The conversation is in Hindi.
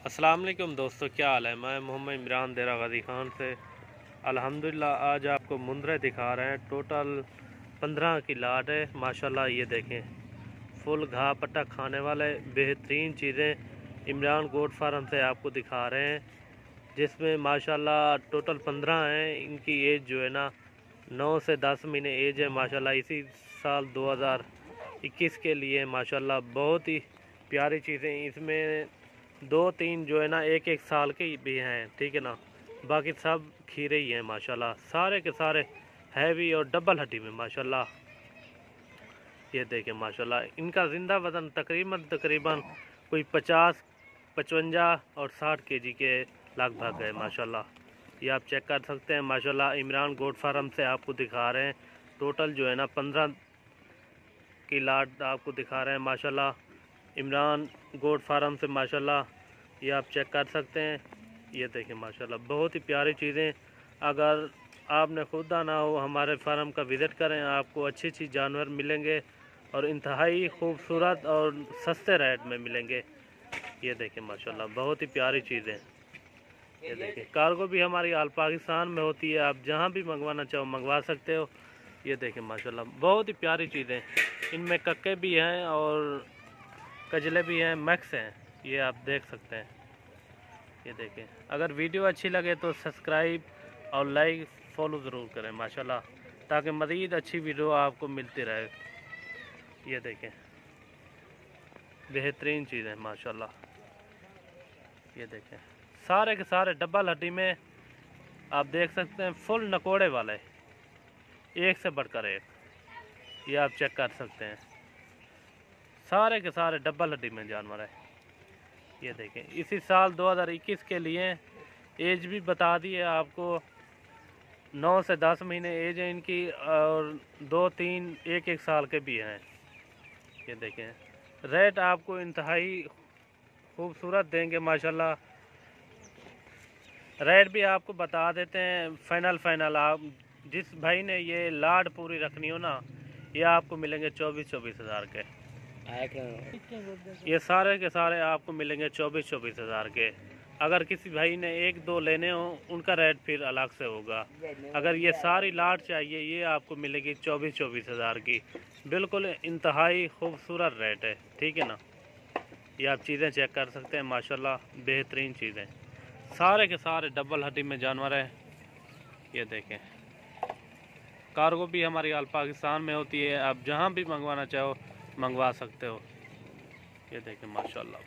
अस्सलाम वालेकुम दोस्तों, क्या हाल है। मैं मोहम्मद इमरान देरा गाजी खान से अल्हम्दुलिल्लाह आज आपको मुंदरे दिखा रहे हैं। टोटल 15 की लाट है माशाल्लाह। ये देखें, फुल घाह पट्टा खाने वाले बेहतरीन चीज़ें इमरान गोट फार्म से आपको दिखा रहे हैं, जिसमें माशाल्लाह टोटल 15 हैं। इनकी एज जो है ना 9 से 10 महीने एज है माशाल्लाह। इसी साल 2021 के लिए माशाल्लाह बहुत ही प्यारी चीज़ें। इसमें 2-3 जो है ना एक साल के भी हैं, ठीक है ना। बाकी सब खीरे ही हैं माशाल्लाह, सारे के सारे हैवी और डबल हड्डी में माशाल्लाह। ये देखें माशाल्लाह, इनका ज़िंदा वज़न तकरीबन कोई 50, 55 और 60 केजी के लगभग है माशाल्लाह। ये आप चेक कर सकते हैं माशाल्लाह। इमरान गोट फार्म से आपको दिखा रहे हैं। टोटल जो है ना 15 की लाट आपको दिखा रहे हैं माशाल्लाह। इमरान गोट फार्म से माशाल्लाह, ये आप चेक कर सकते हैं। ये देखें माशाल्लाह, बहुत ही प्यारी चीज़ें। अगर आपने खुद आना हो हमारे फार्म का विज़िट करें, आपको अच्छी जानवर मिलेंगे और इंतहाई खूबसूरत और सस्ते रेट में मिलेंगे। ये देखें माशाल्लाह, बहुत ही प्यारी चीज़ें। ये देखें, कार्गो भी हमारी आल पाकिस्तान में होती है, आप जहाँ भी मंगवाना चाहो मंगवा सकते हो। ये देखें माशाल्लाह, बहुत ही प्यारी चीज़ें। इनमें कक्के भी हैं और कजले भी हैं, मैक्स हैं। ये आप देख सकते हैं। ये देखें, अगर वीडियो अच्छी लगे तो सब्सक्राइब और लाइक फॉलो ज़रूर करें माशाल्लाह, ताकि मज़ीद अच्छी वीडियो आपको मिलती रहे। ये देखें, बेहतरीन चीज़ें माशाल्लाह। ये देखें, सारे के सारे डबल हड्डी में आप देख सकते हैं, फुल नकोड़े वाले, एक से बढ़कर एक। ये आप चेक कर सकते हैं, सारे के सारे डबल हड्डी में जानवर है। ये देखें, इसी साल 2021 के लिए एज भी बता दी है आपको। 9 से 10 महीने एज है इनकी और 2-3 एक साल के भी हैं। ये देखें, रेट आपको इंतहाई खूबसूरत देंगे माशाल्लाह। रेट भी आपको बता देते हैं फाइनल। आप जिस भाई ने ये लाड पूरी रखनी हो ना, ये आपको मिलेंगे 24 हज़ार के। ये सारे के सारे आपको मिलेंगे 24 हज़ार के। अगर किसी भाई ने 1-2 लेने हो उनका रेट फिर अलग से होगा। अगर ये सारी लाट चाहिए, ये आपको मिलेगी 24 हज़ार की। बिल्कुल इंतहाई खूबसूरत रेट है, ठीक है ना। ये आप चीज़ें चेक कर सकते हैं माशाल्लाह, बेहतरीन चीज़ें। सारे के सारे डबल हड्डी में जानवर हैं। ये देखें, कार्गो भी हमारी आल पाकिस्तान में होती है, आप जहाँ भी मंगवाना चाहो मंगवा सकते हो। ये देखें माशाल्लाह।